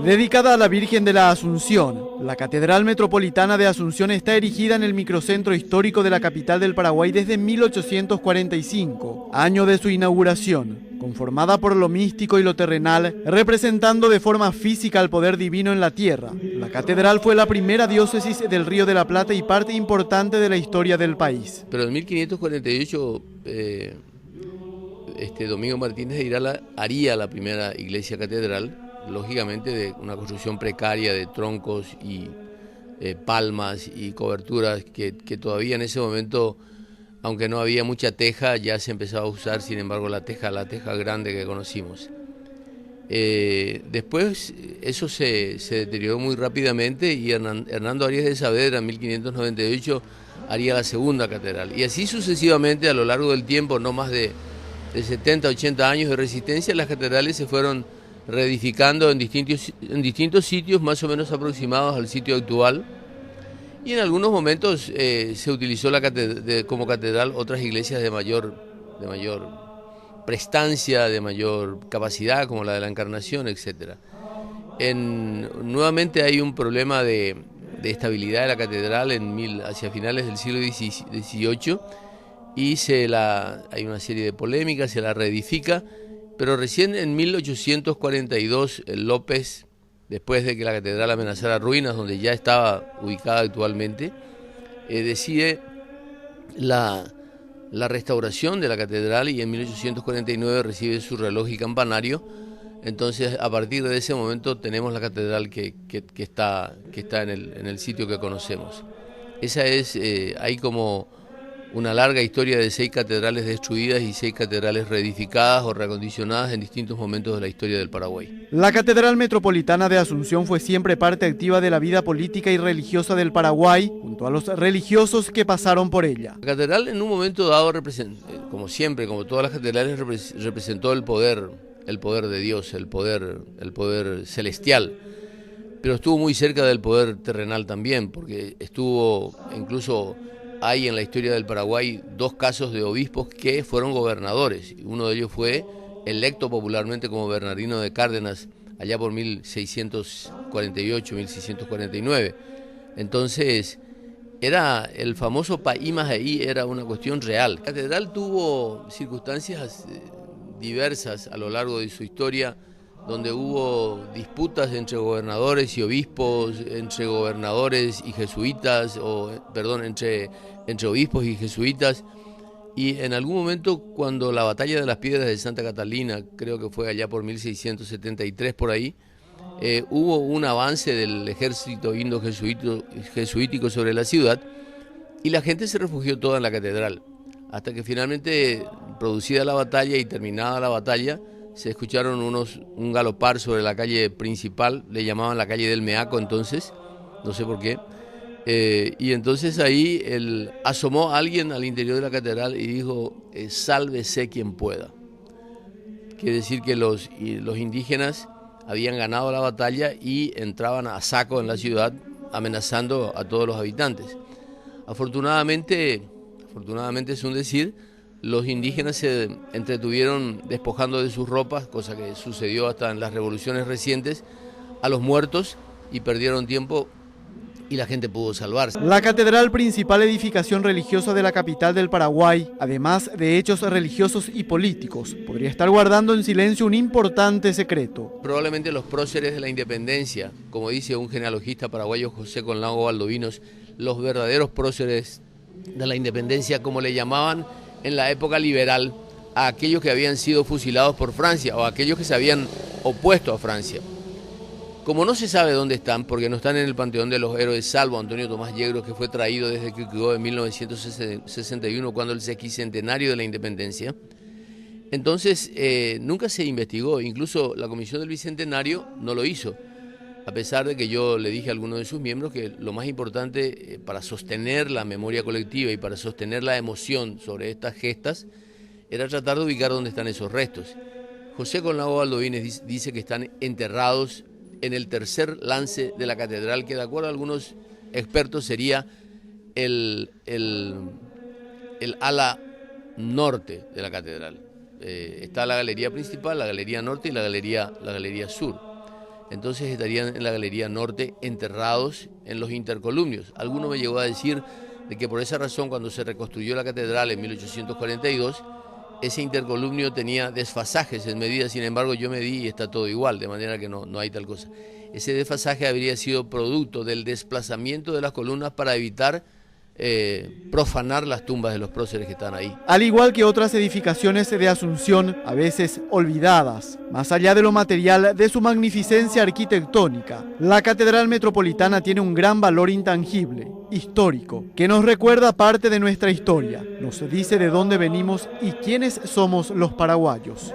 Dedicada a la Virgen de la Asunción, la Catedral Metropolitana de Asunción está erigida en el microcentro histórico de la capital del Paraguay desde 1845, año de su inauguración, conformada por lo místico y lo terrenal, representando de forma física al poder divino en la tierra. La catedral fue la primera diócesis del Río de la Plata y parte importante de la historia del país. Pero en 1548 Domingo Martínez de Irala haría la primera iglesia catedral, lógicamente de una construcción precaria de troncos y palmas y coberturas que todavía en ese momento, aunque no había mucha teja, ya se empezaba a usar, sin embargo, la teja grande que conocimos. Después eso se deterioró muy rápidamente y Hernando Arias de Saavedra en 1598 haría la segunda catedral. Y así sucesivamente a lo largo del tiempo, no más de 70, 80 años de resistencia, las catedrales se fueron reedificando en distintos sitios más o menos aproximados al sitio actual, y en algunos momentos se utilizó como catedral otras iglesias de mayor prestancia, de mayor capacidad, como la de la Encarnación, etc. Nuevamente hay un problema de estabilidad de la catedral hacia finales del siglo XVIII, y hay una serie de polémicas, se la reedifica. Pero recién en 1842 el López, después de que la catedral amenazara ruinas, donde ya estaba ubicada actualmente, decide la restauración de la catedral, y en 1849 recibe su reloj y campanario. Entonces, a partir de ese momento tenemos la catedral que está en el sitio que conocemos. Esa hay como una larga historia de 6 catedrales destruidas y 6 catedrales reedificadas o reacondicionadas en distintos momentos de la historia del Paraguay. La Catedral Metropolitana de Asunción fue siempre parte activa de la vida política y religiosa del Paraguay, junto a los religiosos que pasaron por ella. La catedral en un momento dado, como siempre, como todas las catedrales, representó el poder de Dios, el poder celestial, pero estuvo muy cerca del poder terrenal también, porque incluso hay en la historia del Paraguay 2 casos de obispos que fueron gobernadores. Uno de ellos fue electo popularmente como Bernardino de Cárdenas allá por 1648, 1649. Entonces, era el famoso país Majaí, era una cuestión real. La catedral tuvo circunstancias diversas a lo largo de su historia, donde hubo disputas entre gobernadores y obispos, entre gobernadores y jesuitas, entre obispos y jesuitas. Y en algún momento, cuando la batalla de las Piedras de Santa Catalina, creo que fue allá por 1673 por ahí, hubo un avance del ejército indo-jesuítico sobre la ciudad, y la gente se refugió toda en la catedral, hasta que finalmente, producida la batalla y terminada la batalla, se escucharon un galopar sobre la calle principal, le llamaban la calle del Meaco entonces, no sé por qué, y entonces ahí asomó alguien al interior de la catedral y dijo, sálvese quien pueda. Quiere decir que los indígenas habían ganado la batalla y entraban a saco en la ciudad, amenazando a todos los habitantes. Afortunadamente es un decir, los indígenas se entretuvieron despojando de sus ropas, cosa que sucedió hasta en las revoluciones recientes, a los muertos, y perdieron tiempo y la gente pudo salvarse. La catedral, principal edificación religiosa de la capital del Paraguay, además de hechos religiosos y políticos, podría estar guardando en silencio un importante secreto. Probablemente los próceres de la independencia, como dice un genealogista paraguayo, José Conlago Baldovinos, los verdaderos próceres de la independencia, como le llamaban en la época liberal a aquellos que habían sido fusilados por Francia o a aquellos que se habían opuesto a Francia. Como no se sabe dónde están, porque no están en el panteón de los héroes, salvo Antonio Tomás Yegros, que fue traído desde Quibdó en 1961, cuando el sesquicentenario de la independencia, entonces nunca se investigó. Incluso la Comisión del Bicentenario no lo hizo, a pesar de que yo le dije a algunos de sus miembros que lo más importante para sostener la memoria colectiva y para sostener la emoción sobre estas gestas era tratar de ubicar dónde están esos restos. José Conlago Baldovines dice que están enterrados en el tercer lance de la catedral, que de acuerdo a algunos expertos sería el ala norte de la catedral. Está la galería principal, la galería norte y la galería sur. Entonces estarían en la galería norte enterrados en los intercolumnios. Alguno me llegó a decir de que por esa razón, cuando se reconstruyó la catedral en 1842, ese intercolumnio tenía desfasajes en medida. Sin embargo, yo medí y está todo igual, de manera que no hay tal cosa. Ese desfasaje habría sido producto del desplazamiento de las columnas para evitar profanar las tumbas de los próceres que están ahí. Al igual que otras edificaciones de Asunción, a veces olvidadas, más allá de lo material de su magnificencia arquitectónica, la Catedral Metropolitana tiene un gran valor intangible, histórico, que nos recuerda parte de nuestra historia, nos dice de dónde venimos y quiénes somos los paraguayos.